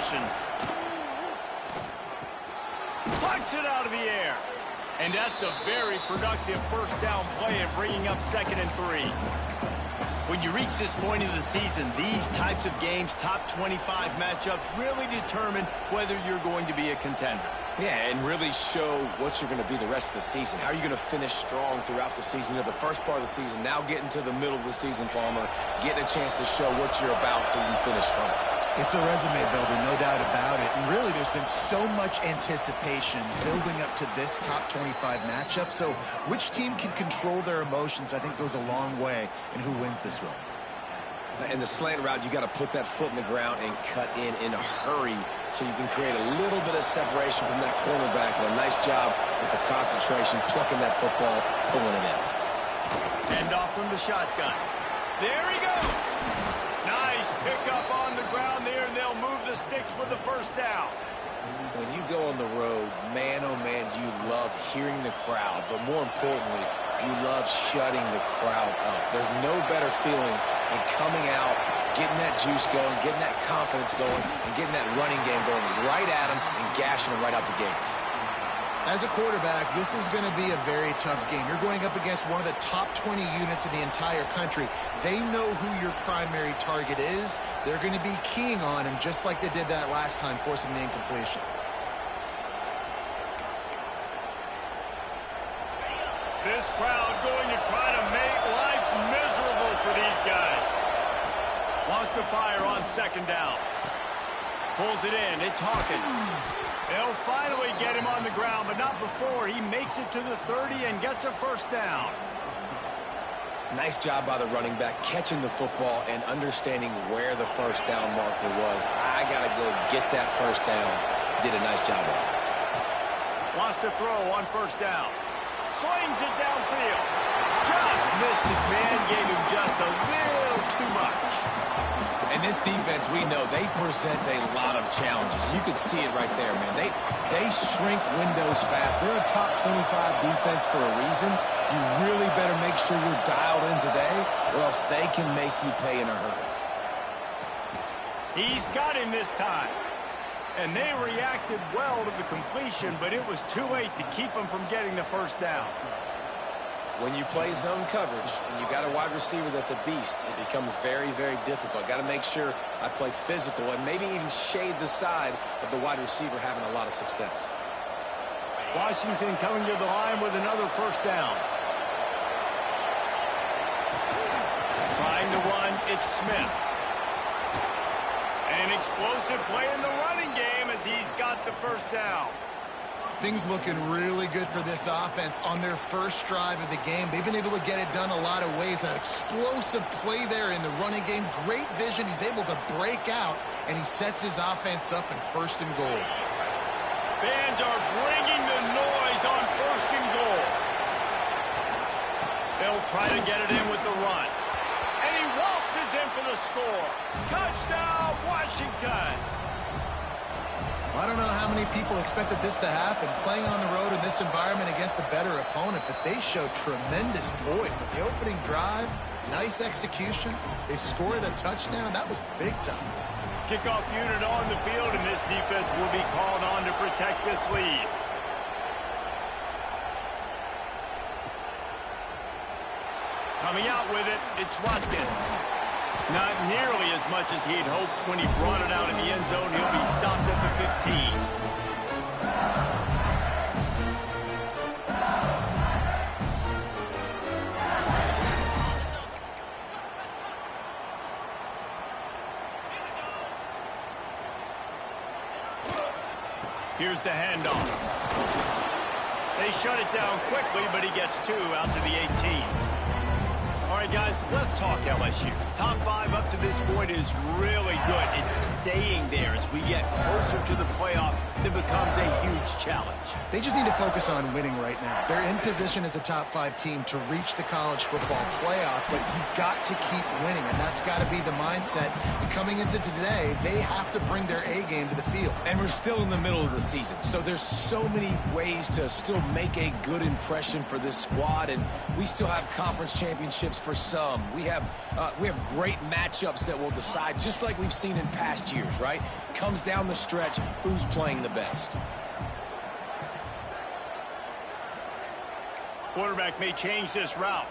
formations. Punts it out of the air. And that's a very productive first down play of bringing up 2nd and 3. When you reach this point of the season, these types of games, top 25 matchups, really determine whether you're going to be a contender. Yeah, and really show what you're going to be the rest of the season. How are you going to finish strong throughout the season? You know, the first part of the season, now getting to the middle of the season, Palmer, getting a chance to show what you're about so you can finish strong. It's a resume builder, no doubt about it. And really, there's been so much anticipation building up to this top 25 matchup. So which team can control their emotions, I think, goes a long way in who wins this one. In the slant route, you got to put that foot in the ground and cut in a hurry so you can create a little bit of separation from that cornerback. And a nice job with the concentration, plucking that football, pulling it in. Hand off from the shotgun. There he goes. Nice pickup on the ground there, and they'll move the sticks with the first down. When you go on the road, man, oh man, do you love hearing the crowd. But more importantly, you love shutting the crowd up. There's no better feeling than coming out, getting that juice going, getting that confidence going, and getting that running game going right at them and gashing them right out the gates. As a quarterback, this is going to be a very tough game. You're going up against one of the top 20 units in the entire country. They know who your primary target is. They're going to be keying on him just like they did that last time, forcing the incompletion. This crowd going to try to make life miserable for these guys. Wants to fire on 2nd down. Pulls it in. It's Hawkins. They'll finally get him on the ground, but not before he makes it to the 30 and gets a first down. Nice job by the running back, catching the football and understanding where the first down marker was. I got to go get that first down. Did a nice job of it. Wants to throw on 1st down. Slings it downfield. Just missed his man, gave him just a little too much. And this defense, we know, they present a lot of challenges. You can see it right there, man. They shrink windows fast. They're a top 25 defense for a reason. You really better make sure you're dialed in today, or else they can make you pay in a hurry. He's got him this time. And they reacted well to the completion, but it was too late to keep him from getting the first down. When you play zone coverage and you got a wide receiver that's a beast, it becomes very, very difficult. Got to make sure I play physical and maybe even shade the side of the wide receiver having a lot of success. Washington coming to the line with another first down. Trying to run, it's Smith. An explosive play in the running game as he's got the first down. Things looking really good for this offense on their first drive of the game. They've been able to get it done a lot of ways. An explosive play there in the running game. Great vision. He's able to break out, and he sets his offense up in 1st and goal. Fans are bringing the noise on 1st and goal. They'll try to get it in with the run. And he waltzes in for the score. Touchdown, Washington. I don't know how many people expected this to happen, playing on the road in this environment against a better opponent, but they showed tremendous poise. On the opening drive, nice execution. They scored a touchdown. That was big time. Kickoff unit on the field, and this defense will be called on to protect this lead. Coming out with it, it's Watkins. Not nearly as much as he'd hoped when he brought it out in the end zone. He'll be stopped at the 15. Here's the handoff. They shut it down quickly, but he gets 2 out to the 18. All right, guys, let's talk LSU. Top 5 up to this point is really good. It's staying there as we get closer to the playoff. It becomes a huge challenge. They just need to focus on winning right now. They're in position as a top 5 team to reach the college football playoff, but you've got to keep winning, and that's got to be the mindset. And coming into today, they have to bring their A game to the field. And we're still in the middle of the season, so there's so many ways to still make a good impression for this squad, and we still have conference championships games for some. We have great matchups that will decide, just like we've seen in past years, right? Comes down the stretch, who's playing the best. Quarterback may change this route.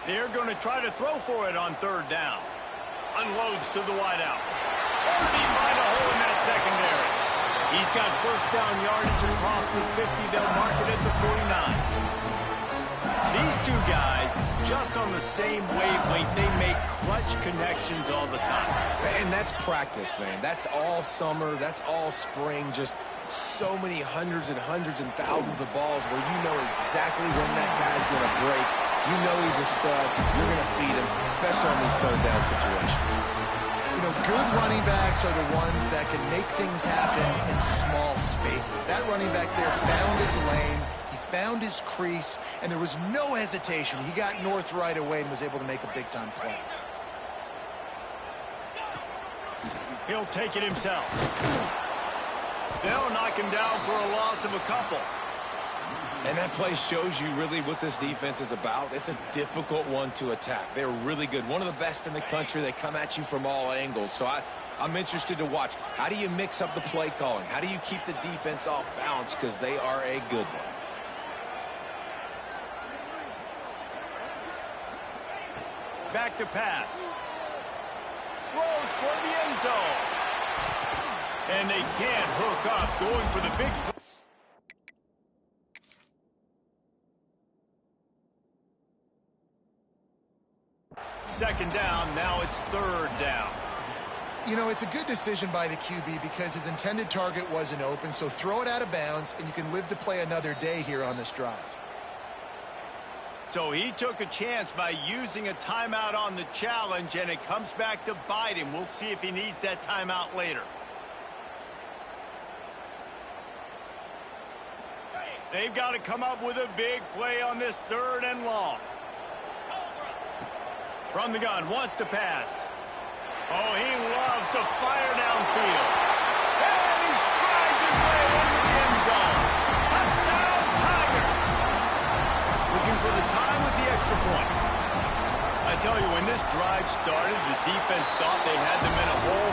They're going to try to throw for it on third down. Unloads to the wideout. Or did he find a hole in that secondary? He's got first down yardage across the 50. They'll mark it at the 49. These two guys, just on the same wavelength, they make clutch connections all the time. And that's practice, man. That's all summer. That's all spring. Just so many hundreds and thousands of balls where you know exactly when that guy's going to break. You know he's a stud. You're going to feed him, especially on these third down situations. You know, good running backs are the ones that can make things happen in small spaces. That running back there found his lane. He found his crease, and there was no hesitation. He got north right away and was able to make a big-time play. He'll take it himself. They'll knock him down for a loss of a couple. And that play shows you really what this defense is about. It's a difficult one to attack. They're really good. One of the best in the country. They come at you from all angles. So I'm interested to watch. How do you mix up the play calling? How do you keep the defense off balance? Because they are a good one. Back to pass. Throws toward the end zone. And they can't hook up, going for the big play. Second down, now it's third down. You know, it's a good decision by the QB because his intended target wasn't open, so throw it out of bounds, and you can live to play another day here on this drive. So he took a chance by using a timeout on the challenge, and it comes back to bite him. We'll see if he needs that timeout later. They've got to come up with a big play on this third and long. From the gun, wants to pass. Oh, he loves to fire downfield. And he strides his way into the end zone. Touchdown, Tiger. Looking for the time with the extra point. I tell you, when this drive started, the defense thought they had them in a hole.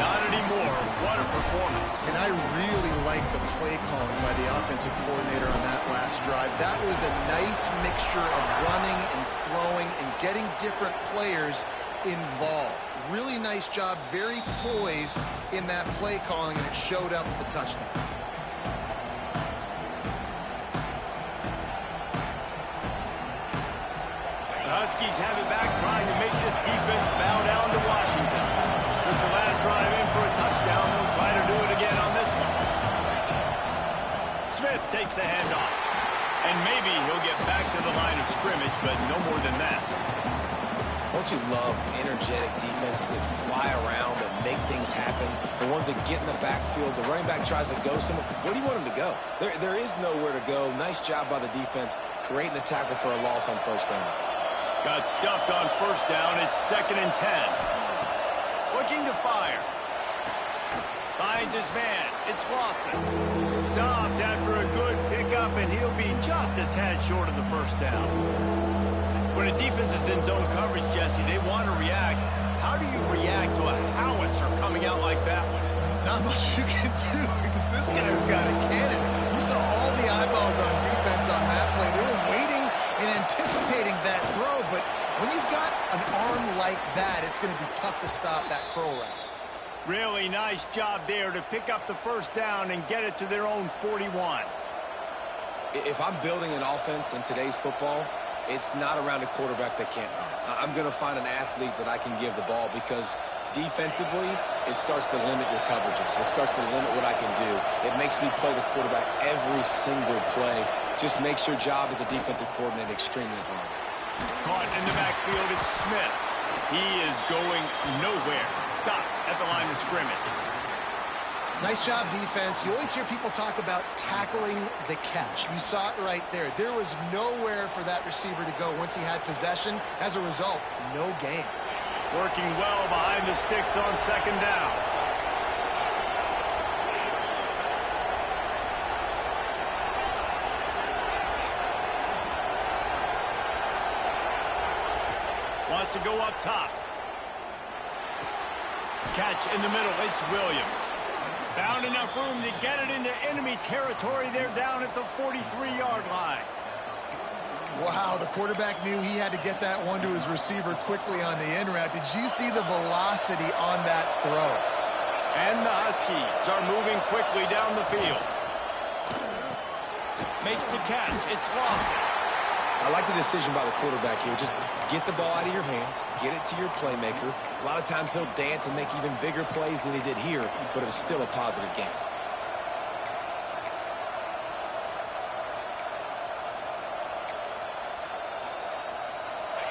Not anymore. What a performance. And I really like the play calling by the offensive coordinator on that last drive. That was a nice mixture of running and throwing and getting different players involved. Really nice job, very poised in that play calling, and it showed up with the touchdown. The Huskies have it back, trying to make this defense bow down to Washington. Took the last drive in for a touchdown. They'll try to do it again on this one. Smith takes the handoff. And maybe he'll get back to the line of scrimmage, but no more than that. Don't you love energetic defenses that fly around and make things happen? The ones that get in the backfield, the running back tries to go somewhere. Where do you want him to go? There is nowhere to go. Nice job by the defense, creating the tackle for a loss on first down. Got stuffed on first down. It's 2nd and 10. Looking to fire. Finds his man. It's Lawson. Stopped after a good pickup, and he'll be just a tad short of the first down. When a defense is in zone coverage, Jesse, they want to react. How do you react to a howitzer coming out like that one? Not much you can do because this guy's got a cannon. You saw all the eyeballs on defense on that play. They were waiting and anticipating that throw, but when you've got an arm like that, it's going to be tough to stop that curl route. Really nice job there to pick up the first down and get it to their own 41. If I'm building an offense in today's football, it's not around a quarterback that can't run. I'm going to find an athlete that I can give the ball because defensively, it starts to limit your coverages. It starts to limit what I can do. It makes me play the quarterback every single play. Just makes your job as a defensive coordinator extremely hard. Caught in the backfield, it's Smith. He is going nowhere. Stop at the line of scrimmage. Nice job, defense. You always hear people talk about tackling the catch. You saw it right there. There was nowhere for that receiver to go once he had possession. As a result, no gain. Working well behind the sticks on second down. Wants to go up top. Catch in the middle. It's Williams. Found enough room to get it into enemy territory. They're down at the 43-yard line. Wow, the quarterback knew he had to get that one to his receiver quickly on the in route. Did you see the velocity on that throw? And the Huskies are moving quickly down the field. Makes the catch. It's Lawson. I like the decision by the quarterback here. Just get the ball out of your hands, get it to your playmaker. A lot of times he'll dance and make even bigger plays than he did here, but it was still a positive game.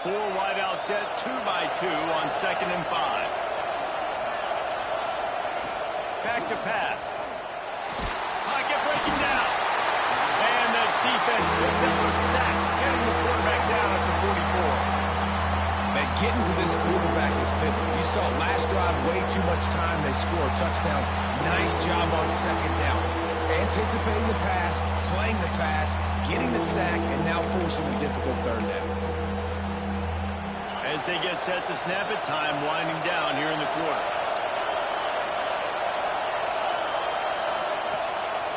Four wide out set, 2-by-2 on 2nd and 5. Back to pass. Pocket breaking down. And the defense picks up a sack, getting the quarterback down at the 44. Man, getting to this quarterback is pivotal. You saw last drive, way too much time. They score a touchdown. Nice job on 2nd down. Anticipating the pass, playing the pass, getting the sack, and now forcing a difficult 3rd down. As they get set to snap it, time winding down here in the quarter.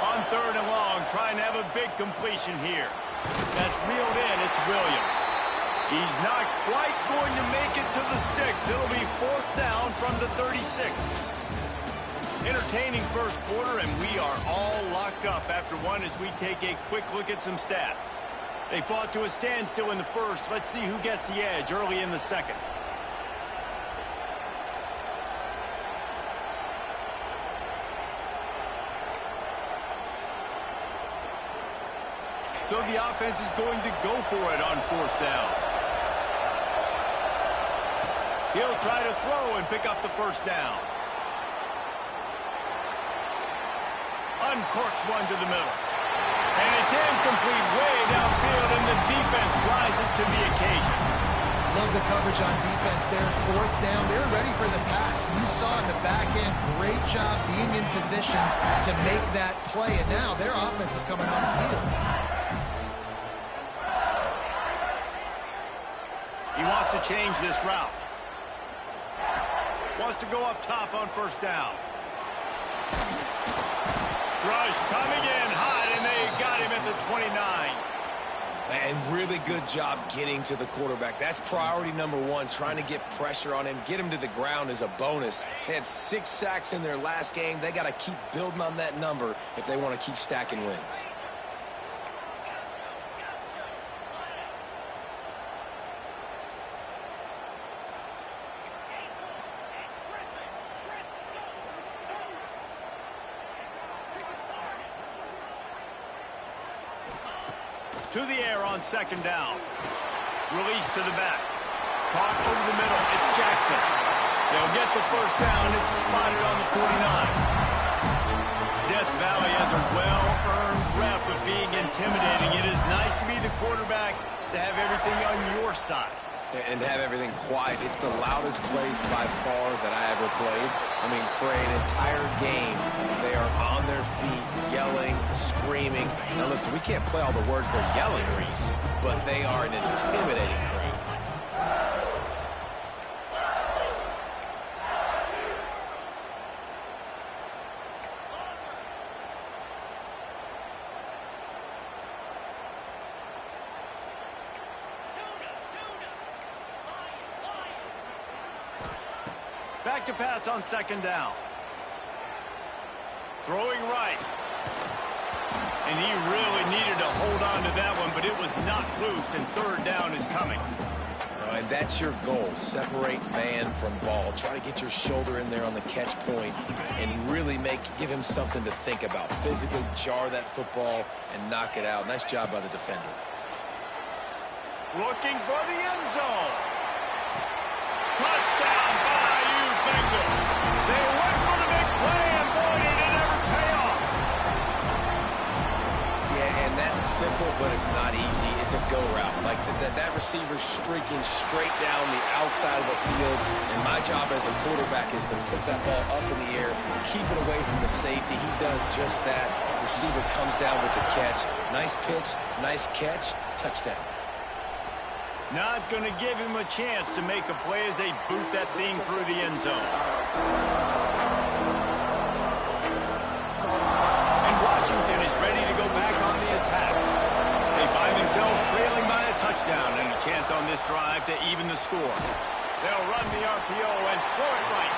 On 3rd and long, trying to have a big completion here. That's reeled in. It's Williams. He's not quite going to make it to the sticks. It'll be 4th down from the 36. Entertaining first quarter, and we are all locked up after one as we take a quick look at some stats. They fought to a standstill in the first. Let's see who gets the edge early in the second. So the offense is going to go for it on 4th down. He'll try to throw and pick up the 1st down. Uncorks one to the middle. And it's incomplete way downfield, and the defense rises to the occasion. Love the coverage on defense there. 4th down. They're ready for the pass. You saw in the back end, great job being in position to make that play. And now their offense is coming on the field. He wants to change this route. Wants to go up top on 1st down. Rush coming in hot, and they got him at the 29. And really good job getting to the quarterback. That's priority number 1, trying to get pressure on him. Get him to the ground is a bonus. They had 6 sacks in their last game. They got to keep building on that number if they want to keep stacking wins. To the air on 2nd down. Release to the back. Caught over the middle. It's Jackson. They'll get the 1st down. It's spotted on the 49. Death Valley has a well-earned rep of being intimidating. It is nice to be the quarterback, to have everything on your side. And have everything quiet. It's the loudest place by far that I ever played. I mean, for an entire game, they are on their feet, yelling, screaming. Now, listen, we can't play all the words they're yelling, Reese, but they are an intimidating crowd. Back to pass on 2nd down. Throwing right. And he really needed to hold on to that one, but it was not loose, and 3rd down is coming. And that's your goal. Separate man from ball. Try to get your shoulder in there on the catch point and really give him something to think about. Physically jar that football and knock it out. Nice job by the defender. Looking for the end zone. Touchdown by you Bengals. They went for the big play, and boy, did it ever pay off. Yeah, and that's simple, but it's not easy. It's a go route. Like that receiver streaking straight down the outside of the field, and my job as a quarterback is to put that ball up in the air, keep it away from the safety. He does just that. Receiver comes down with the catch. Nice pitch, nice catch, touchdown. Not going to give him a chance to make a play as they boot that thing through the end zone. And Washington is ready to go back on the attack. They find themselves trailing by a touchdown and a chance on this drive to even the score. They'll run the RPO and throw it right.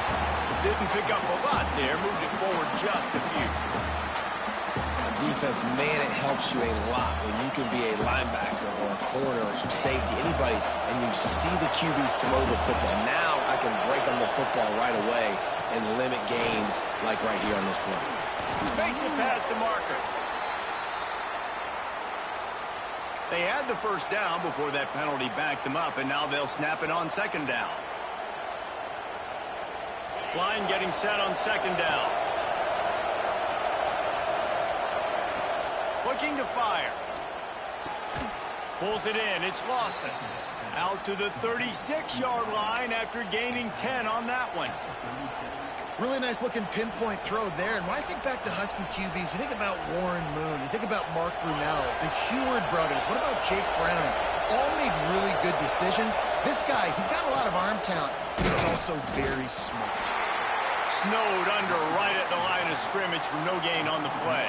Didn't pick up a lot there, moved it forward just a few. Defense, man, it helps you a lot when you can be a linebacker or a corner or some safety, anybody, and you see the QB throw the football. Now I can break on the football right away and limit gains like right here on this play. Makes it past the marker. They had the first down before that penalty backed them up, and now they'll snap it on second down. Line getting set on second down. Looking to fire. Pulls it in. It's Lawson. Out to the 36-yard line after gaining 10 on that one. Really nice looking pinpoint throw there. And when I think back to Husky QBs, you think about Warren Moon, you think about Mark Brunell, the Heward brothers, what about Jake Brown? All made really good decisions. This guy, he's got a lot of arm talent, but he's also very smart. Snowed under right at the line of scrimmage for no gain on the play.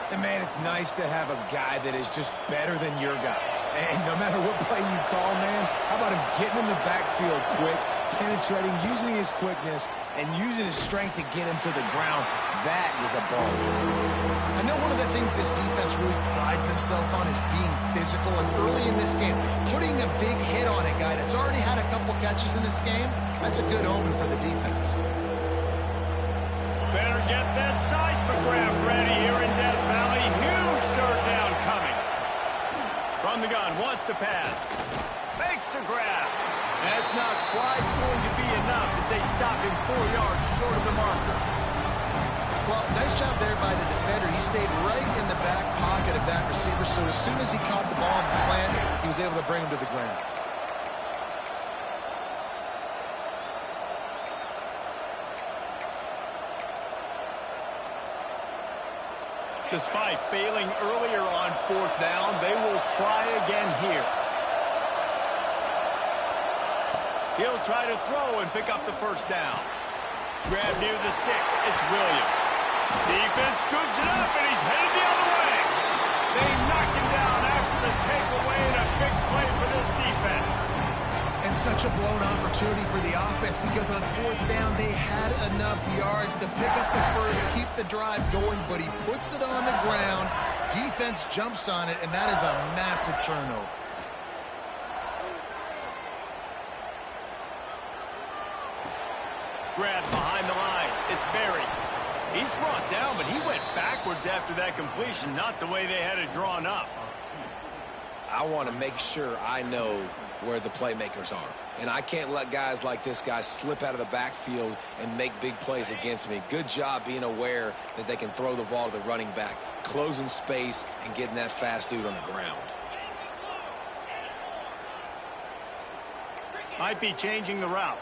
And, man, it's nice to have a guy that is just better than your guys. And no matter what play you call, man, how about him getting in the backfield quick, penetrating, using his quickness, and using his strength to get him to the ground? That is a ball. I know one of the things this defense really prides themselves on is being physical. And early in this game, putting a big hit on a guy that's already had a couple catches in this game, that's a good omen for the defense. Better get that seismograph ready here in Death Valley. Huge third down coming. From the gun, wants to pass. Makes the grab. That's not quite going to be enough as they stop him 4 yards short of the marker. Well, nice job there by the defender. He stayed right in the back pocket of that receiver, so as soon as he caught the ball in the slant, he was able to bring him to the ground. Despite failing earlier on fourth down, they will try again here. He'll try to throw and pick up the first down. Grab near the sticks. It's Williams. Defense scoops it up, and he's headed the other way. They knock him down after the takeaway, and a big play for this defense. And such a blown opportunity for the offense because on fourth down, they had enough yards to pick up the first, keep the drive going, but he puts it on the ground. Defense jumps on it, and that is a massive turnover. Grabbed behind the line. It's Berry. He's brought down, but he went backwards after that completion, not the way they had it drawn up. I want to make sure I know where the playmakers are. And I can't let guys like this guy slip out of the backfield and make big plays against me. Good job being aware that they can throw the ball to the running back, closing space, and getting that fast dude on the ground. Might be changing the route.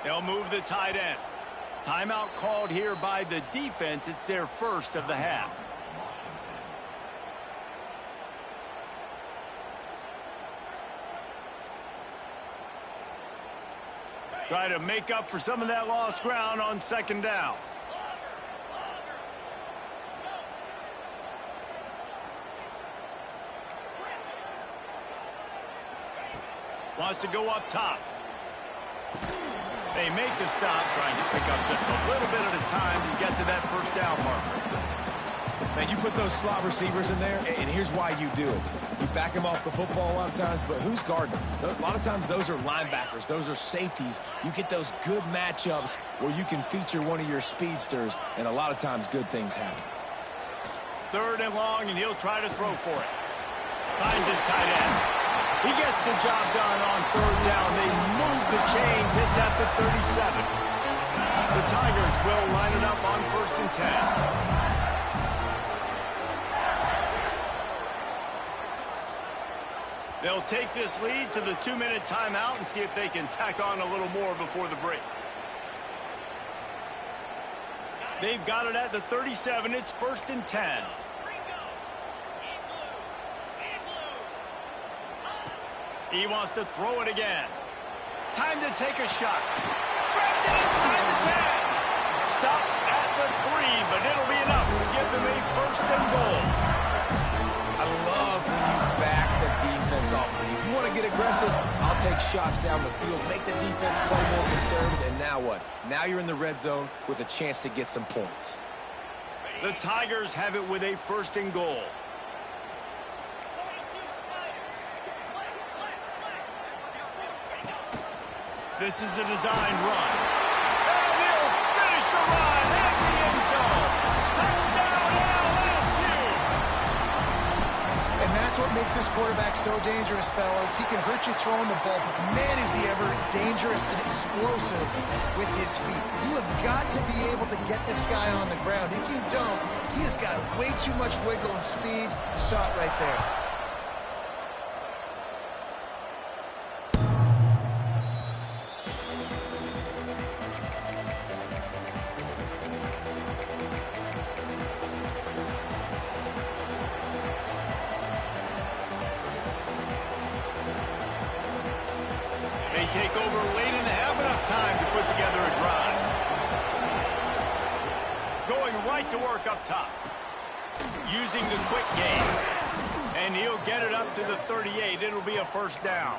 They'll move the tight end. Timeout called here by the defense. It's their first of the half. Try to make up for some of that lost ground on second down. Wants to go up top. They make the stop, trying to pick up just a little bit at a time to get to that first down marker. Man, you put those slot receivers in there, and here's why you do it. You back them off the football a lot of times, but who's guarding them? A lot of times those are linebackers. Those are safeties. You get those good matchups where you can feature one of your speedsters, and a lot of times good things happen. Third and long, and he'll try to throw for it. Finds his tight end. He gets the job done on third down. They move the chains. It's at the 37. The Tigers will line it up on 1st and 10. They'll take this lead to the 2-minute timeout and see if they can tack on a little more before the break. They've got it at the 37. It's 1st and 10. He wants to throw it again. Time to take a shot. Grabs it inside the 10. Stop at the 3, but it'll be enough to give them a first and goal. I love when you back the defense off. If you want to get aggressive, I'll take shots down the field, make the defense play more conservative, and now what? Now you're in the red zone with a chance to get some points. The Tigers have it with a first and goal. This is a designed run. And he'll finish the run at the end zone. Touchdown, LSU! And that's what makes this quarterback so dangerous, fellas. He can hurt you throwing the ball, but man, is he ever dangerous and explosive with his feet. You have got to be able to get this guy on the ground. If you don't, he has got way too much wiggle and speed. Shot right there. They take over late and have enough time to put together a drive. Going right to work up top. Using the quick game. And he'll get it up to the 38. It'll be a first down.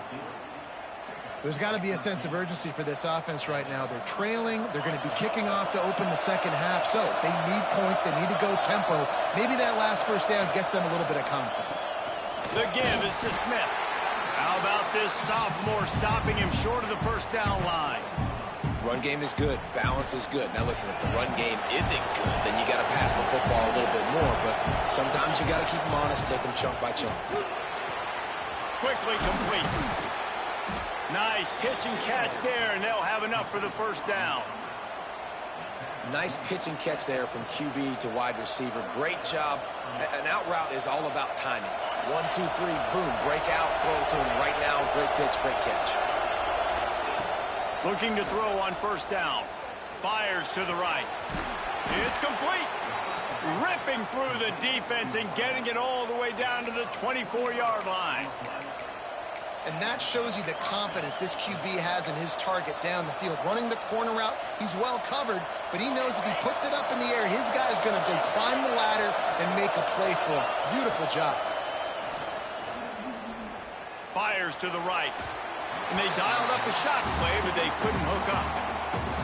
There's got to be a sense of urgency for this offense right now. They're trailing. They're going to be kicking off to open the second half. So they need points. They need to go tempo. Maybe that last first down gets them a little bit of confidence. The give is to Smith. How about this sophomore stopping him short of the first down line? Run game is good. Balance is good. Now, listen, if the run game isn't good, then you got to pass the football a little bit more. But sometimes you got to keep them honest, take them chunk by chunk. Quickly complete. Nice pitch and catch there, and they'll have enough for the first down. Nice pitch and catch there from QB to wide receiver. Great job. An out route is all about timing. 1, 2, 3, boom, break out, throw it to him right now. Great pitch, great catch. Looking to throw on first down. Fires to the right. It's complete. Ripping through the defense and getting it all the way down to the 24-yard line. And that shows you the confidence this QB has in his target down the field. Running the corner route, he's well covered, but he knows if he puts it up in the air, his guy's going to go climb the ladder and make a play for him. Beautiful job. Fires to the right. And they dialed up a shot play, but they couldn't hook up.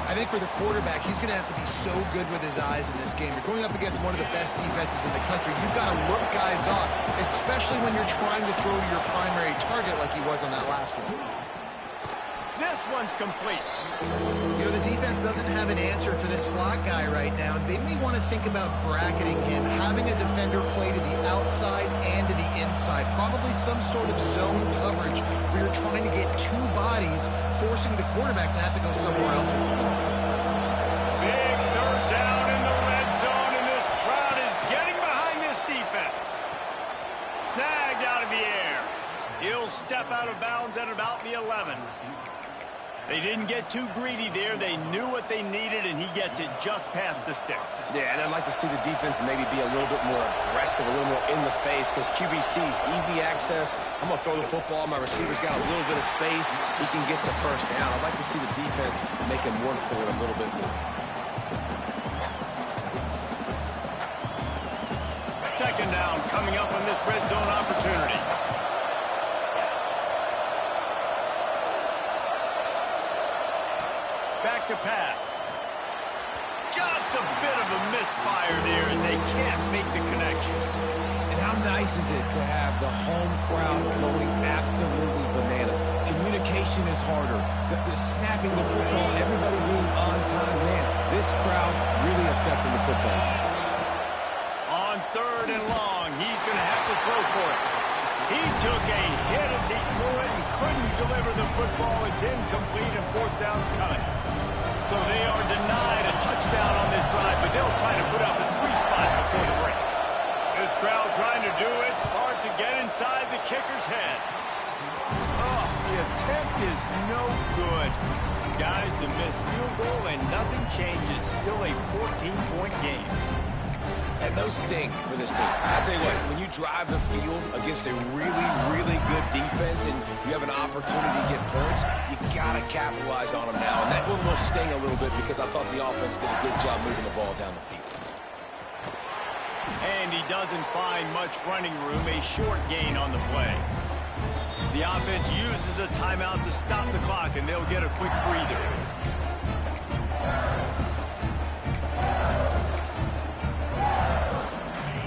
I think for the quarterback, he's going to have to be so good with his eyes in this game. You're going up against one of the best defenses in the country. You've got to look guys off, especially when you're trying to throw to your primary target like he was on that last one. This one's complete. You know, the defense doesn't have an answer for this slot guy right now, and they may want to think about bracketing him, having a defender play to the outside and to the inside. Probably some sort of zone coverage where you're trying to get two bodies, forcing the quarterback to have to go somewhere else with the ball. Big third down in the red zone, and this crowd is getting behind this defense. Snagged out of the air. He'll step out of bounds at about the 11. They didn't get too greedy there. They knew what they needed, and he gets it just past the sticks. Yeah, and I'd like to see the defense maybe be a little bit more aggressive, a little more in the face, because QB sees easy access. I'm going to throw the football. My receiver's got a little bit of space. He can get the first down. I'd like to see the defense make him work for it a little bit more. Second down coming up on this red zone opportunity. Back to pass. Just a bit of a misfire there as they can't make the connection. And how nice is it to have the home crowd going absolutely bananas? Communication is harder. The snapping the football, everybody being on time. Man, this crowd really affecting the football game. On third and long, he's going to have to throw for it. He took a hit as he threw it and couldn't deliver the football. It's incomplete and fourth down's coming. So they are denied a touchdown on this drive, but they'll try to put up a 3-spot before the break. This crowd trying to do its part to get inside the kicker's head. Oh, the attempt is no good. Guys, a missed field goal and nothing changes. Still a 14-point game. And those sting for this team. I tell you what, when you drive the field against a really, really good defense and you have an opportunity to get points, you got to capitalize on them now. And that one will sting a little bit because I thought the offense did a good job moving the ball down the field. And he doesn't find much running room, a short gain on the play. The offense uses a timeout to stop the clock, and they'll get a quick breather.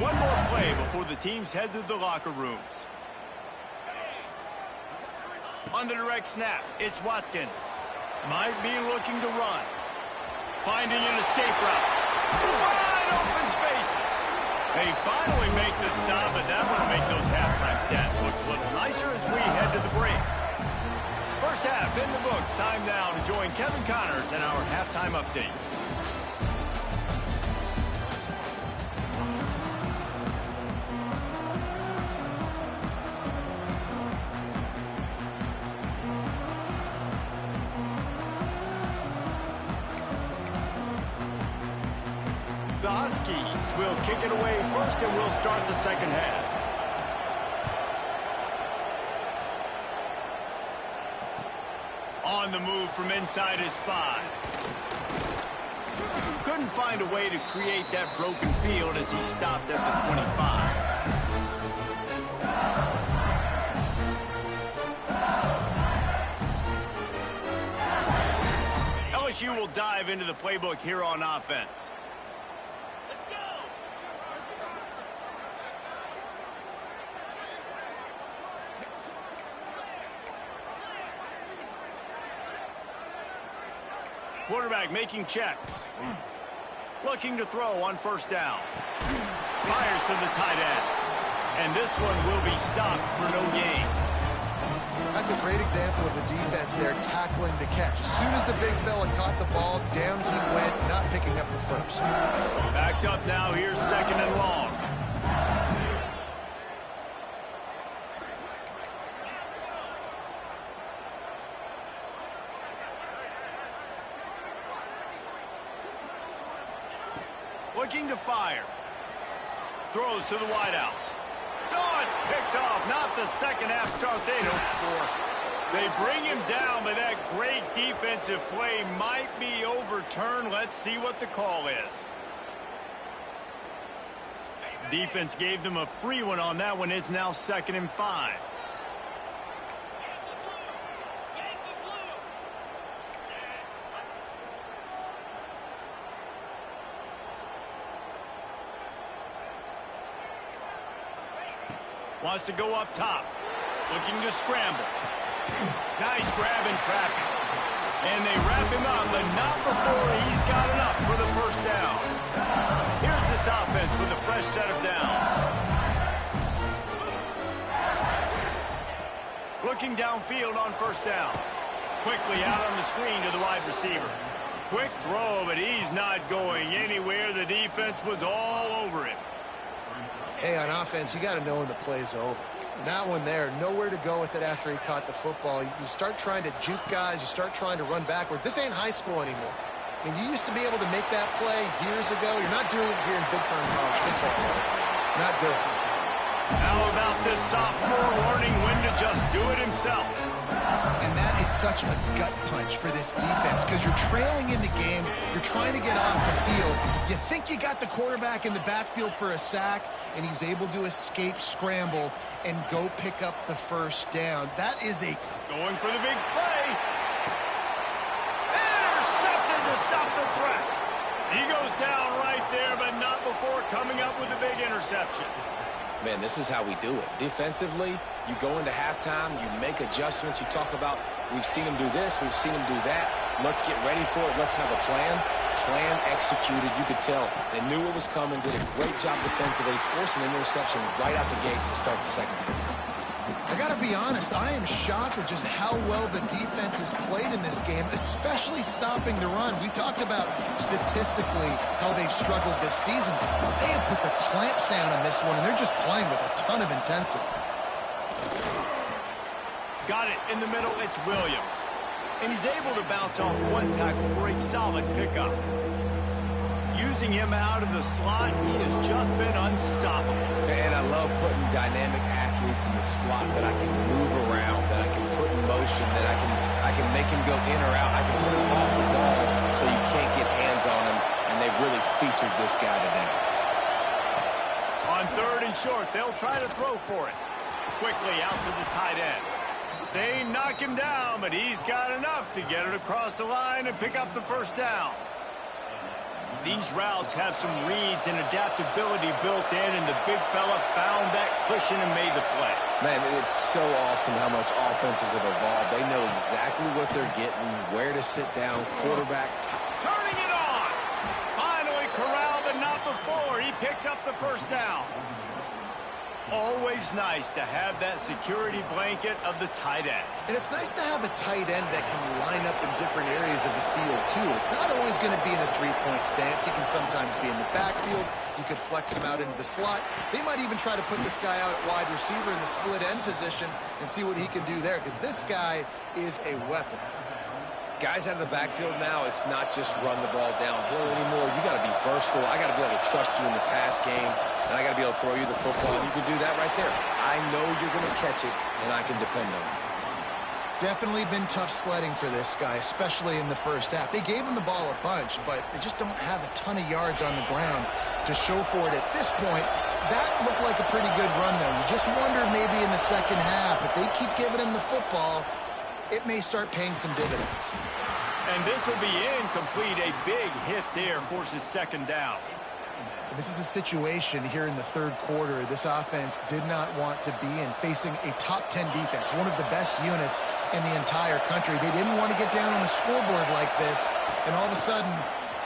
One more play before the teams head to the locker rooms. On the direct snap, it's Watkins. Might be looking to run. Finding an escape route. Wide open spaces. They finally make the stop, and that will make those halftime stats look a little nicer as we head to the break. First half in the books. Time now to join Kevin Connors in our halftime update. The Huskies will kick it away first, and we'll start the second half. On the move from inside his 5. Couldn't find a way to create that broken field as he stopped at the 25. LSU will dive into the playbook here on offense. Quarterback making checks. Looking to throw on first down. Fires to the tight end. And this one will be stopped for no gain. That's a great example of the defense there tackling the catch. As soon as the big fella caught the ball, down he went, not picking up the first. Backed up now, here's second and long. Looking to fire. Throws to the wideout. Oh, it's picked off. Not the second half start they hoped for. They bring him down, but that great defensive play might be overturned. Let's see what the call is. Defense gave them a free one on that one. It's now 2nd and 5. Wants to go up top. Looking to scramble. Nice grab in traffic. And they wrap him up, but not before he's got enough for the first down. Here's this offense with a fresh set of downs. Looking downfield on first down. Quickly out on the screen to the wide receiver. Quick throw, but he's not going anywhere. The defense was all over him. Hey, on offense, you got to know when the play's over. That one there, nowhere to go with it after he caught the football. You start trying to juke guys. You start trying to run backward. This ain't high school anymore. I mean, you used to be able to make that play years ago. You're not doing it here in big-time college football. Not good. How about this sophomore learning when to just do it himself? And that is such a gut punch for this defense because you're trailing in the game. You're trying to get off the field. You think you got the quarterback in the backfield for a sack, and he's able to escape, scramble, and go pick up the first down. That is a... Going for the big play. Intercepted to stop the threat. He goes down right there, but not before coming up with a big interception. Man, this is how we do it. Defensively, you go into halftime, you make adjustments. You talk about, we've seen him do this, we've seen him do that. Let's get ready for it. Let's have a plan. Plan executed. You could tell they knew what was coming, did a great job defensively, forcing an interception right out the gates to start the second half. I got to be honest, I am shocked at just how well the defense has played in this game, especially stopping the run. We talked about statistically how they've struggled this season, but they have put the clamps down on this one, and they're just playing with a ton of intensity. Got it in the middle, it's Williams. And he's able to bounce off one tackle for a solid pickup. Using him out of the slot, he has just been unstoppable. And I love putting dynamic athletes in the slot that I can move around, that I can put in motion, that I can make him go in or out. I can put him off the ball so you can't get hands on him, and they've really featured this guy today. On 3rd and short, they'll try to throw for it. Quickly out to the tight end. They knock him down, but he's got enough to get it across the line and pick up the first down. These routes have some reads and adaptability built in, and the big fella found that cushion and made the play. Man, it's so awesome how much offenses have evolved. They know exactly what they're getting, where to sit down, quarterback. Turning it on. Finally corralled, but not before. He picks up the first down. Always nice to have that security blanket of the tight end. And it's nice to have a tight end that can line up in different areas of the field, too. It's not always going to be in a three-point stance. He can sometimes be in the backfield. You could flex him out into the slot. They might even try to put this guy out at wide receiver in the split end position and see what he can do there, because this guy is a weapon. Guys out of the backfield now, it's not just run the ball downhill anymore. You got to be versatile. I got to be able to trust you in the pass game, and I got to be able to throw you the football, and you can do that right there. I know you're going to catch it, and I can depend on it. Definitely been tough sledding for this guy, especially in the first half. They gave him the ball a bunch, but they just don't have a ton of yards on the ground to show for it at this point. That looked like a pretty good run, though. You just wonder maybe in the second half, if they keep giving him the football, it may start paying some dividends. And this will be incomplete. A big hit there forces second down. This is a situation here in the third quarter this offense did not want to be in, facing a top 10 defense, one of the best units in the entire country. They didn't want to get down on the scoreboard like this, and all of a sudden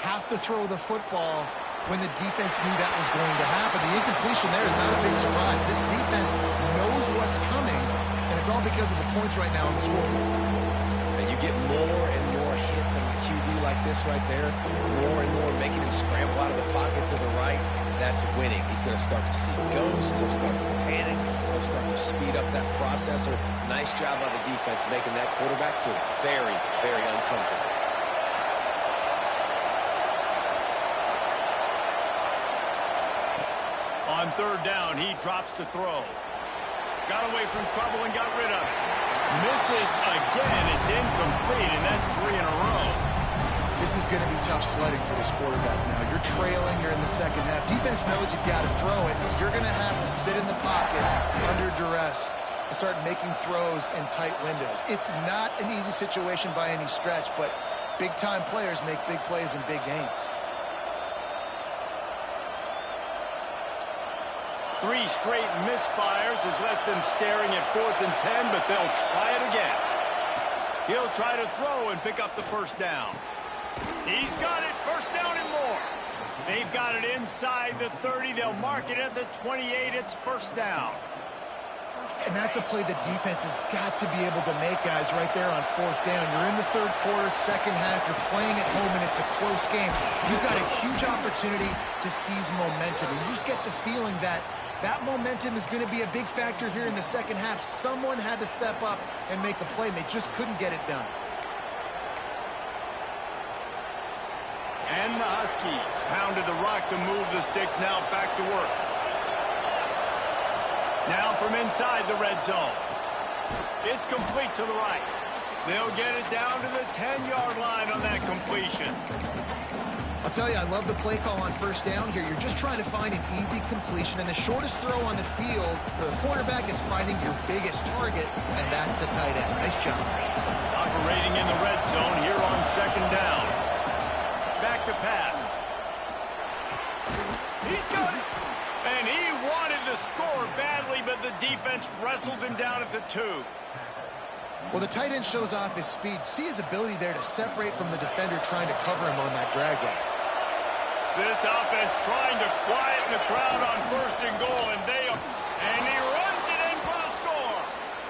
have to throw the football when the defense knew that was going to happen. The incompletion there is not a big surprise. This defense knows what's coming, and it's all because of the points right now on the scoreboard. And you get more and more hits on the QB like this right there, more and more making him scramble out of the pocket to the right. That's winning. He's going to start to see ghosts. He'll start to panic. He'll start to speed up that processor. Nice job by the defense making that quarterback feel very, very uncomfortable. On 3rd down, he drops to throw. Got away from trouble and got rid of it. Misses again. It's incomplete, and that's 3 in a row. This is going to be tough sledding for this quarterback now. You're trailing. You're in the second half. Defense knows you've got to throw it. You're going to have to sit in the pocket under duress and start making throws in tight windows. It's not an easy situation by any stretch, but big-time players make big plays in big games. 3 straight misfires has left them staring at 4th and 10, but they'll try it again. He'll try to throw and pick up the first down. He's got it. First down and more. They've got it inside the 30. They'll mark it at the 28. It's first down. And that's a play the defense has got to be able to make, guys, right there on 4th down. You're in the third quarter, second half. You're playing at home, and it's a close game. You've got a huge opportunity to seize momentum. And you just get the feeling that that momentum is going to be a big factor here in the second half. Someone had to step up and make a play, and they just couldn't get it done. And the Huskies pounded the rock to move the sticks. Now back to work. Now from inside the red zone. It's complete to the right. They'll get it down to the 10-yard line on that completion. I'll tell you, I love the play call on first down here. You're just trying to find an easy completion, and the shortest throw on the field for the quarterback is finding your biggest target, and that's the tight end. Nice job. Operating in the red zone here on second down. Back to pass. He's got it. And he wanted to score badly, but the defense wrestles him down at the 2. Well, the tight end shows off his speed. See his ability there to separate from the defender trying to cover him on that drag route. This offense trying to quieten the crowd on 1st and goal, and he runs it in for the score.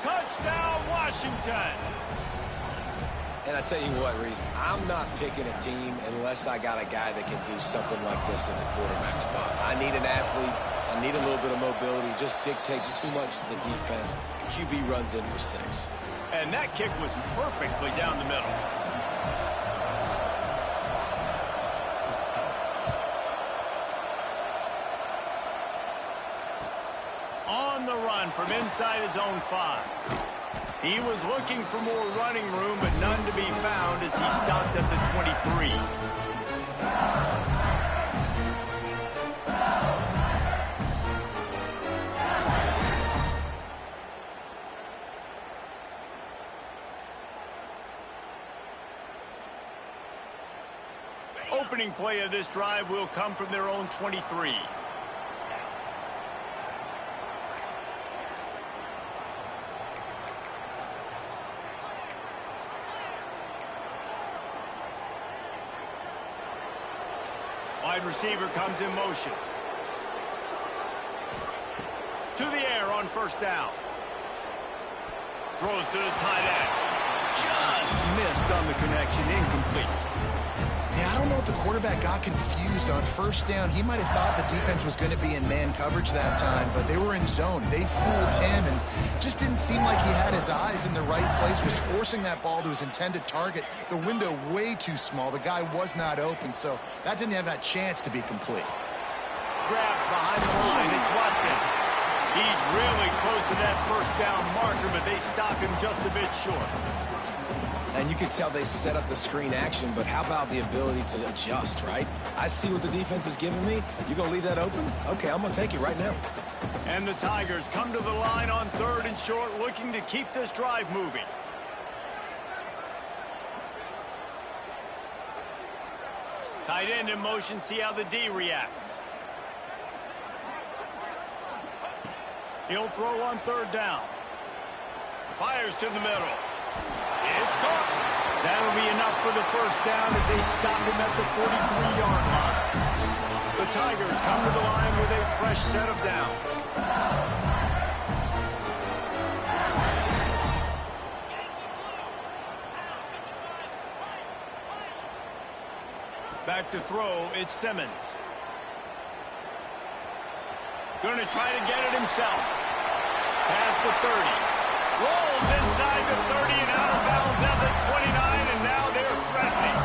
Touchdown, Washington. And I tell you what, Reese, I'm not picking a team unless I got a guy that can do something like this in the quarterback spot. I need an athlete. I need a little bit of mobility. It just dictates too much to the defense. QB runs in for 6. And that kick was perfectly down the middle. a run from inside his own 5. He was looking for more running room, but none to be found as he stopped at the 23. Opening play of this drive will come from their own 23. Wide receiver comes in motion. To the air on first down. Throws to the tight end. Just missed on the connection, incomplete. Yeah, I don't know if the quarterback got confused on first down. He might have thought the defense was going to be in man coverage that time, but they were in zone. They fooled him and just didn't seem like he had his eyes in the right place, was forcing that ball to his intended target. The window way too small. The guy was not open, so that didn't have that chance to be complete. Grab behind the line. It's Watkins. He's really close to that first down marker, but they stop him just a bit short. And you can tell they set up the screen action, but how about the ability to adjust, right? I see what the defense is giving me. You gonna leave that open? Okay, I'm gonna take it right now. And the Tigers come to the line on 3rd and short, looking to keep this drive moving. Tight end in motion, see how the D reacts. He'll throw on 3rd down. Fires to the middle. It's caught. That'll be enough for the first down as they stop him at the 43-yard line. The Tigers come to the line with a fresh set of downs. Back to throw, it's Simmons. Going to try to get it himself. Past the 30. Rolls inside the 30 and out of bounds at the 29, and now they're threatening.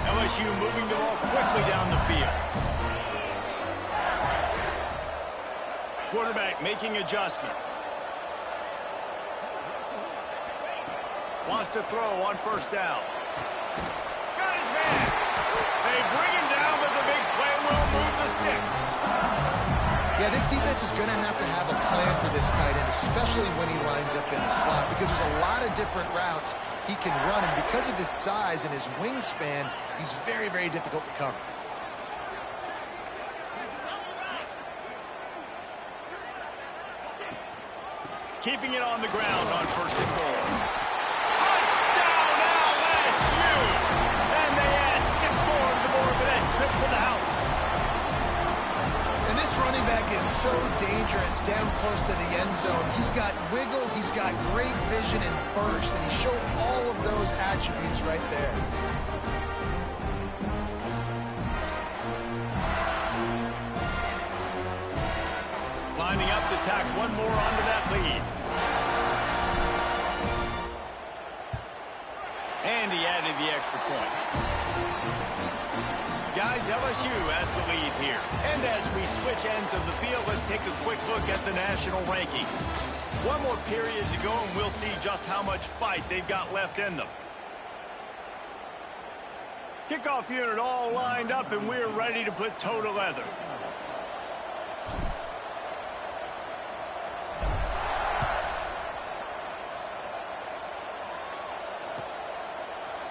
LSU moving the ball quickly down the field. Quarterback making adjustments. Wants to throw on first down. Got his man. They bring him down, but the big play will move the sticks. Yeah, this defense is going to have a plan for this tight end, especially when he lines up in the slot, because there's a lot of different routes he can run, and because of his size and his wingspan, he's very, very difficult to cover. Keeping it on the ground on 1st and goal. Touchdown, LSU! And they add 6 more to the board with that trip to the house. And this running back is so dangerous down close to the end zone. He's got wiggle, he's got great vision and burst, and he showed all of those attributes right there. Lining up to tack one more onto that lead. And he added the extra point. Guys, LSU has the lead here. And as we switch ends of the field, let's take a quick look at the national rankings. One more period to go, and we'll see just how much fight they've got left in them. Kickoff unit all lined up, and we're ready to put toe to leather.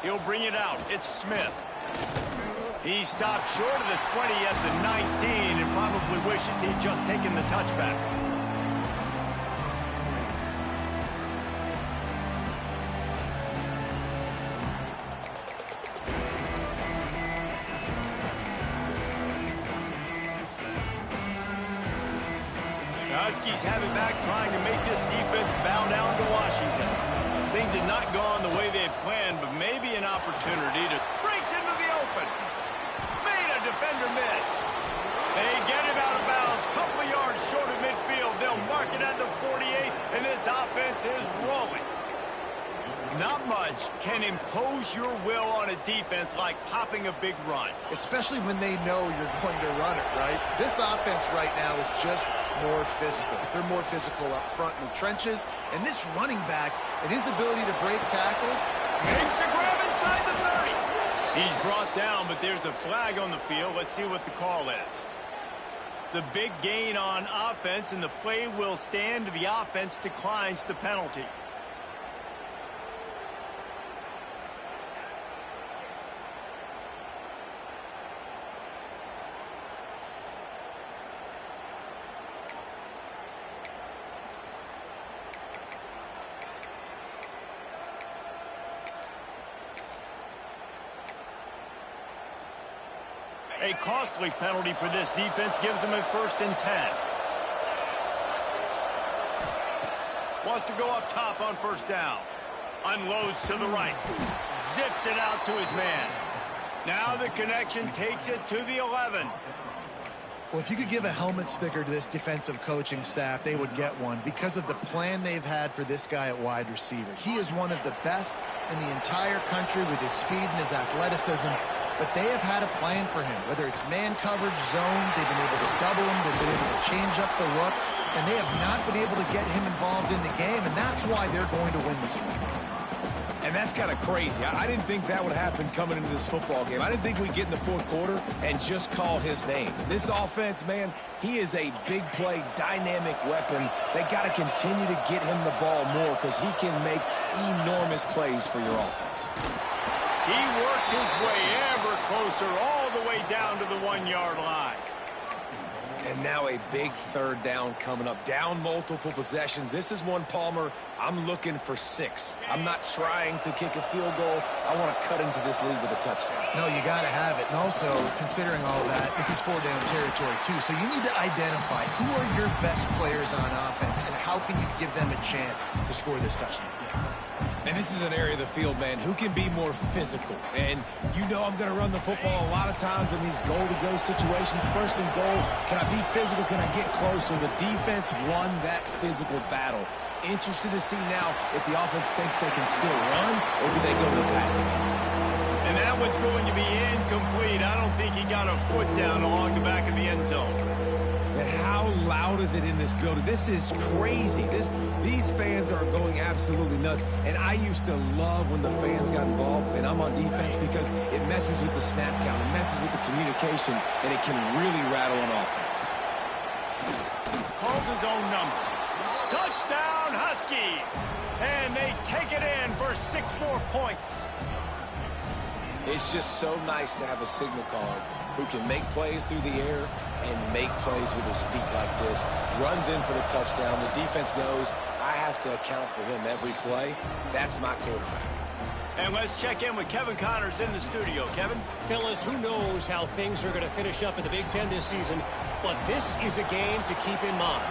He'll bring it out. It's Smith. He stopped short of the 20 at the 19 and probably wishes he'd just taken the touchback. The Huskies have it back, trying to make this defense bow down to Washington. Things had not gone the way they had planned, but maybe an opportunity to breaks into the open. Made a defender miss. They get him out of bounds, couple of yards short of midfield. They'll mark it at the 48, and this offense is rolling. Not much can impose your will on a defense like popping a big run. Especially when they know you're going to run it, right? This offense right now is just more physical. They're more physical up front in the trenches. And this running back and his ability to break tackles. Makes the grab inside the 30. He's brought down, but there's a flag on the field. Let's see what the call is. The big gain on offense, and the play will stand. The offense declines the penalty. A costly penalty for this defense gives them a 1st and 10. Wants to go up top on 1st down. Unloads to the right. Zips it out to his man. Now the connection takes it to the 11. Well, if you could give a helmet sticker to this defensive coaching staff, they would get one because of the plan they've had for this guy at wide receiver. He is one of the best in the entire country with his speed and his athleticism. But they have had a plan for him, whether it's man coverage, zone, they've been able to double him, they've been able to change up the looks, and they have not been able to get him involved in the game, and that's why they're going to win this one. And that's kind of crazy. I didn't think that would happen coming into this football game. I didn't think we'd get in the 4th quarter and just call his name. This offense, man, he is a big play, dynamic weapon. They got to continue to get him the ball more because he can make enormous plays for your offense. He works his way ever closer, all the way down to the 1-yard line. And now a big 3rd down coming up. Down multiple possessions. This is one, Palmer, I'm looking for 6. I'm not trying to kick a field goal. I want to cut into this lead with a touchdown. No, you got to have it. And also, considering all that, this is 4-down territory, too. So you need to identify who are your best players on offense and how can you give them a chance to score this touchdown. And this is an area of the field, man, who can be more physical. And you know I'm going to run the football a lot of times in these goal-to-go situations. 1st and goal, can I be physical? Can I get closer? The defense won that physical battle. Interested to see now if the offense thinks they can still run or do they go to the passing game. And that one's going to be incomplete. I don't think he got a foot down along the back of the end zone. And how loud is it in this building? This is crazy. These fans are going absolutely nuts. And I used to love when the fans got involved, and I'm on defense because it messes with the snap count, it messes with the communication, and it can really rattle an offense. Calls his own number. Touchdown, Huskies! And they take it in for 6 more points. It's just so nice to have a signal caller who can make plays through the air and make plays with his feet like this. Runs in for the touchdown. The defense knows I have to account for him every play. That's my quarterback. And let's check in with Kevin Connors in the studio. Kevin? Fellas, who knows how things are going to finish up in the Big Ten this season, but this is a game to keep in mind.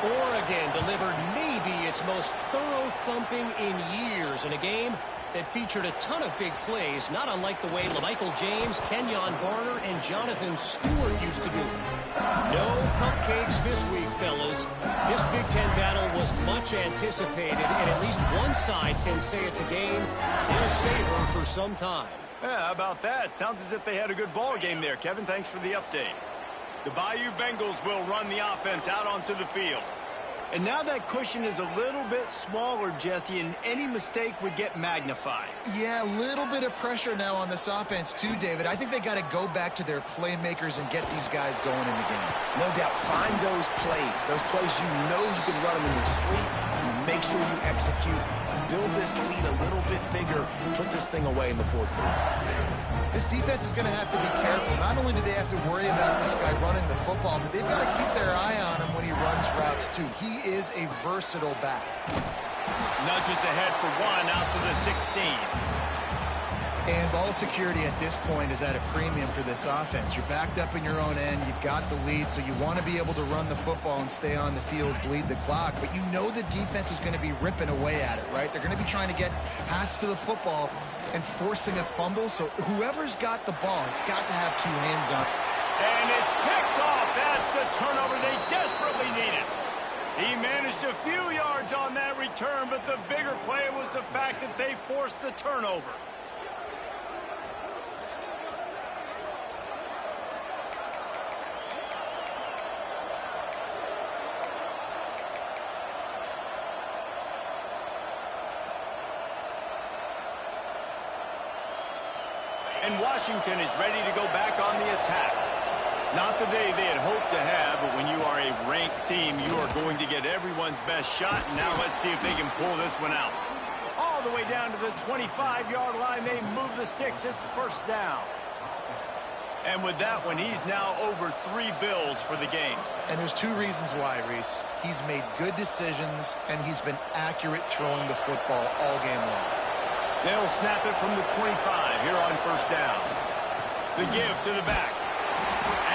Oregon delivered maybe its most thorough thumping in years in a game that featured a ton of big plays, not unlike the way LaMichael James, Kenyon Barner, and Jonathan Stewart used to do it. No cupcakes this week, fellas. This Big Ten battle was much anticipated, and at least one side can say it's a game they'll savor for some time. Yeah, how about that? Sounds as if they had a good ball game there, Kevin. Thanks for the update. The Bayou Bengals will run the offense out onto the field. And now that cushion is a little bit smaller, Jesse, and any mistake would get magnified. Yeah, a little bit of pressure now on this offense too, David. I think they got to go back to their playmakers and get these guys going in the game. No doubt. Find those plays you know you can run them in your sleep. You make sure you execute. Build this lead a little bit bigger. Put this thing away in the 4th quarter. This defense is going to have to be careful. Not only do they have to worry about this guy running the football, but they've got to keep their eye on him when he runs routes too. He is a versatile back. Nudges ahead for 1 out to the 16. And ball security at this point is at a premium for this offense. You're backed up in your own end. You've got the lead, so you want to be able to run the football and stay on the field, bleed the clock. But you know the defense is going to be ripping away at it, right? They're going to be trying to get Hats to the football and forcing a fumble. So whoever's got the ball has got to have 2 hands on it. And it's picked off. That's the turnover they desperately needed. He managed a few yards on that return, but the bigger play was the fact that they forced the turnover. And Washington is ready to go back on the attack. Not the day they had hoped to have, but when you are a ranked team, you are going to get everyone's best shot. And now let's see if they can pull this one out. All the way down to the 25-yard line, they move the sticks. It's first down. And with that one, he's now over 3 bills for the game. And there's 2 reasons why, Reese. He's made good decisions, and he's been accurate throwing the football all game long. They'll snap it from the 25 here on first down. The give to the back.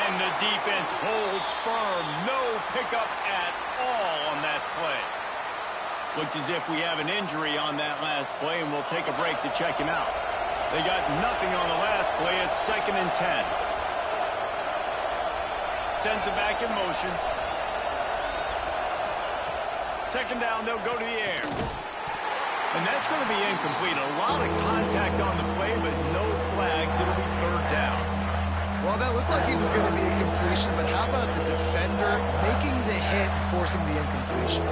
And the defense holds firm. No pickup at all on that play. Looks as if we have an injury on that last play, and we'll take a break to check him out. They got nothing on the last play. It's 2nd and 10. Sends it back in motion. 2nd down, they'll go to the air. And that's going to be incomplete. A lot of contact on the play, but no flags. It'll be 3rd down. Well, that looked like he was going to be a completion, but how about the defender making the hit and forcing the incompletion?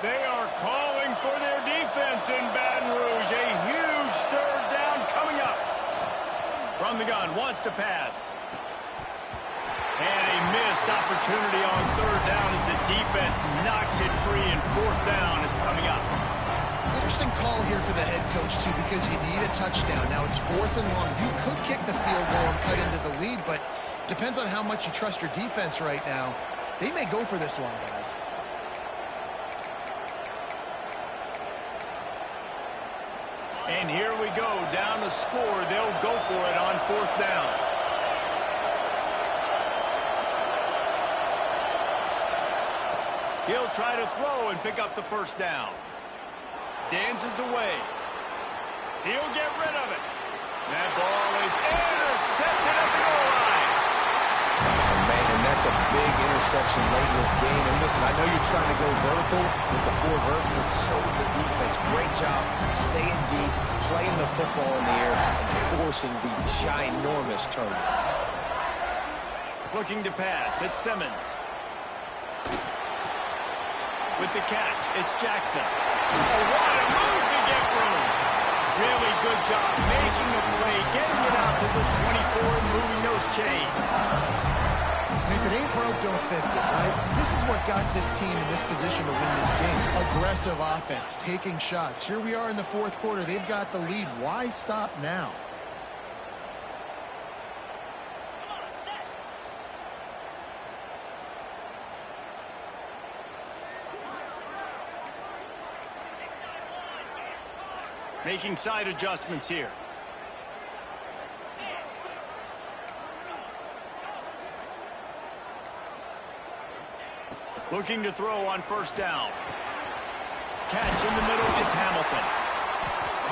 They are calling for their defense in Baton Rouge. A huge 3rd down coming up. From the gun, wants to pass. And a missed opportunity on 3rd down as the defense knocks it free, and 4th down is coming up. Interesting call here for the head coach, too, because you need a touchdown. Now it's 4th and long. You could kick the field goal and cut into the lead, but depends on how much you trust your defense right now. They may go for this one, guys. And here we go, down to score. They'll go for it on 4th down. He'll try to throw and pick up the 1st down. Dances away. He'll get rid of it. That ball is intercepted at the goal line. Oh, man, that's a big interception late in this game. And listen, I know you're trying to go vertical with the 4 verts, but so did the defense. Great job staying deep, playing the football in the air, and forcing the ginormous turnover. Looking to pass, it's Simmons. With the catch, it's Jackson. Oh, what a move to get room. Really good job making the play, getting it out to the 24 and moving those chains. And if it ain't broke, don't fix it, right? This is what got this team in this position to win this game. Aggressive offense, taking shots. Here we are in the 4th quarter. They've got the lead. Why stop now? Making side adjustments here. Looking to throw on 1st down. Catch in the middle, it's Hamilton.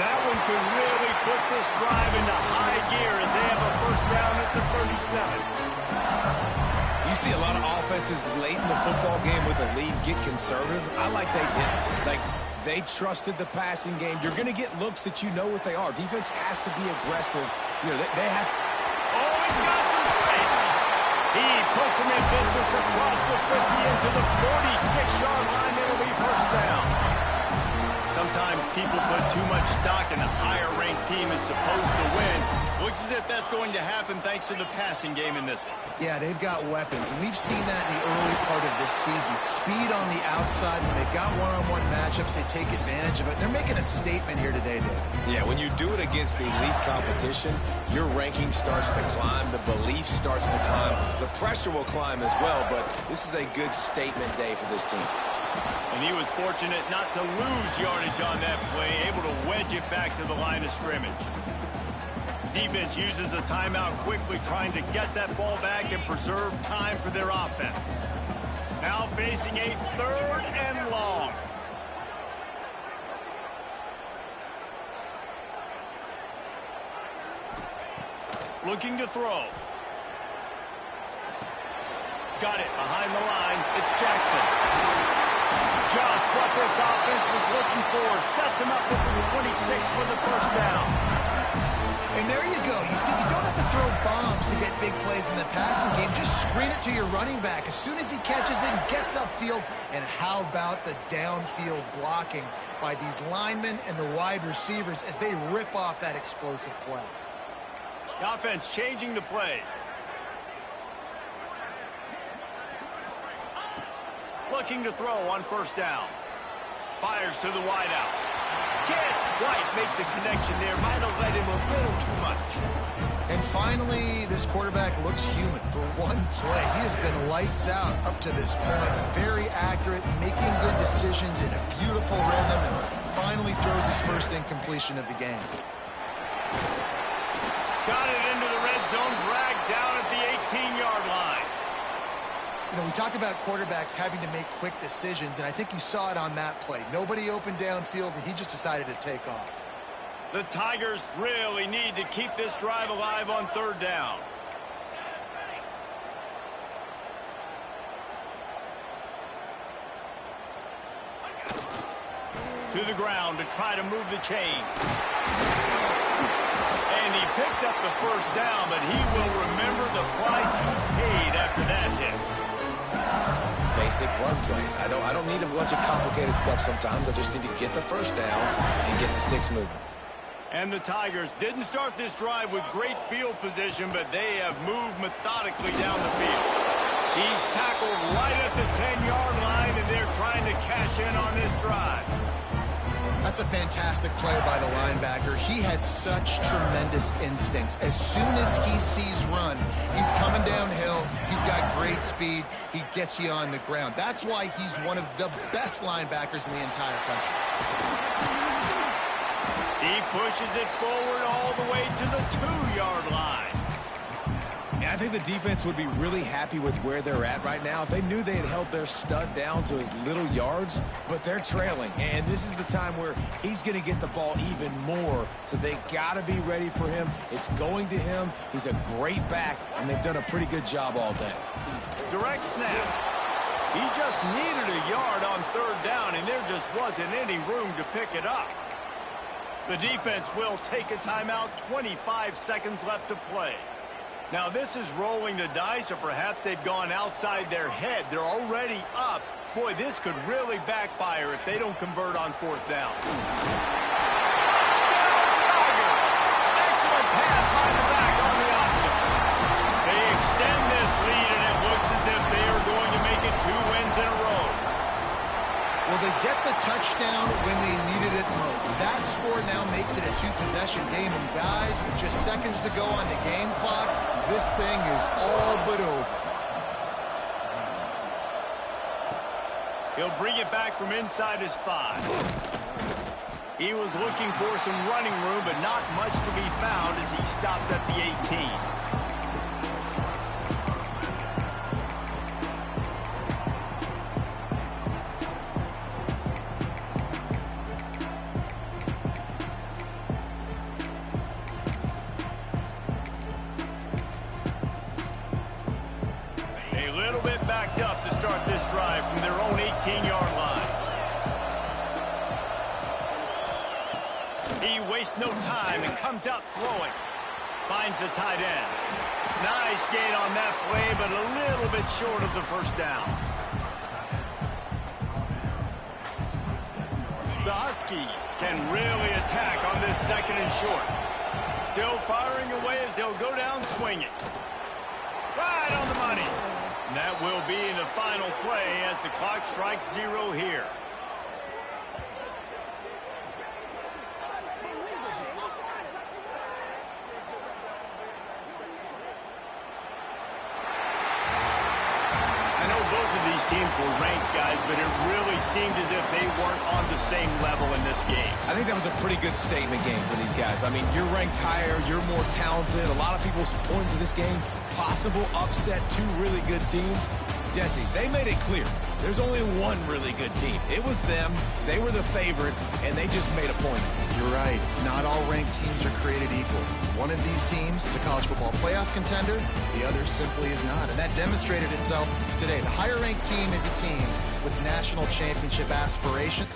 That one could really put this drive into high gear as they have a 1st down at the 37. You see a lot of offenses late in the football game with a lead get conservative. I like they did. They trusted the passing game. You're going to get looks that you know what they are. Defense has to be aggressive. You know, they have to. Oh, he's got some space. He puts him in business across the 50 into the 46-yard line. It'll be 1st down. Sometimes people put too much stock in a higher-ranked team is supposed to win. Looks as if that's going to happen thanks to the passing game in this one. Yeah, they've got weapons, and we've seen that in the early part of this season. Speed on the outside. When they've got one-on-one matchups, they take advantage of it. They're making a statement here today, Dave. Yeah, when you do it against elite competition, your ranking starts to climb. The belief starts to climb. The pressure will climb as well, but this is a good statement day for this team. And he was fortunate not to lose yardage on that play, able to wedge it back to the line of scrimmage. Defense uses a timeout quickly, trying to get that ball back and preserve time for their offense. Now facing a 3rd and long. Looking to throw. Got it behind the line. It's Jackson. Just what this offense was looking for. Sets him up with the 26 for the first down. And there you go. You see, you don't have to throw bombs to get big plays in the passing game. Just screen it to your running back. As soon as he catches it, he gets upfield. And how about the downfield blocking by these linemen and the wide receivers as they rip off that explosive play? The offense changing the play. Looking to throw on first down. Fires to the wideout. Can't quite make the connection there. Might have led him a little too much. And finally, this quarterback looks human for one play. He has been lights out up to this point. Very accurate, making good decisions in a beautiful rhythm, and finally throws his first incompletion of the game. Got it into the red zone, dragged down at the 18-yard line. You know, we talk about quarterbacks having to make quick decisions, and I think you saw it on that play. Nobody open downfield, and he just decided to take off. The Tigers really need to keep this drive alive on third down. To the ground to try to move the chain. And he picked up the first down, but he will remember the price he paid after that hit. Basic run plays. I don't need a bunch of complicated stuff sometimes. I just need to get the first down and get the sticks moving. And the Tigers didn't start this drive with great field position, but they have moved methodically down the field. He's tackled right at the 10-yard line, and they're trying to cash in on this drive. That's a fantastic play by the linebacker. He has such tremendous instincts. As soon as he sees run, he's coming downhill. He's got great speed. He gets you on the ground. That's why he's one of the best linebackers in the entire country. He pushes it forward all the way to the 2-yard line. And I think the defense would be really happy with where they're at right now. If they knew they had held their stud down to his little yards, but they're trailing. And this is the time where he's going to get the ball even more. So they got to be ready for him. It's going to him. He's a great back, and they've done a pretty good job all day. Direct snap. He just needed a yard on third down, and there just wasn't any room to pick it up. The defense will take a timeout. 25 seconds left to play. Now, this is rolling the dice, or perhaps they've gone outside their head. They're already up. Boy, this could really backfire if they don't convert on fourth down. Touchdown, Tiger! Excellent pass by the back on the option. They extend this lead, and it looks as if they are going to make it 2 wins in a row. Well, they get the touchdown when they needed it most. That score now makes it a 2-possession game. And guys, with just seconds to go on the game clock, this thing is all but over. He'll bring it back from inside his 5. He was looking for some running room, but not much to be found as he stopped at the 18. Backed up to start this drive from their own 18-yard line. He wastes no time and comes out throwing. Finds the tight end. Nice gain on that play, but a little bit short of the first down. The Huskies can really attack on this second and short. Still firing away as they'll go down swinging. Right on the money. And that will be the final play as the clock strikes 0 here. I know both of these teams were ranked, guys, but it really seemed as if they weren't on the same level in this game. I think that was a pretty good statement game for these guys. I mean, you're ranked higher, you're more talented. A lot of people point to this game. Possible upset, 2 really good teams. Jesse, they made it clear. There's only one really good team. It was them. They were the favorite, and they just made a point. You're right. Not all ranked teams are created equal. One of these teams is a college football playoff contender. The other simply is not. And that demonstrated itself today. The higher ranked team is a team with national championship aspirations.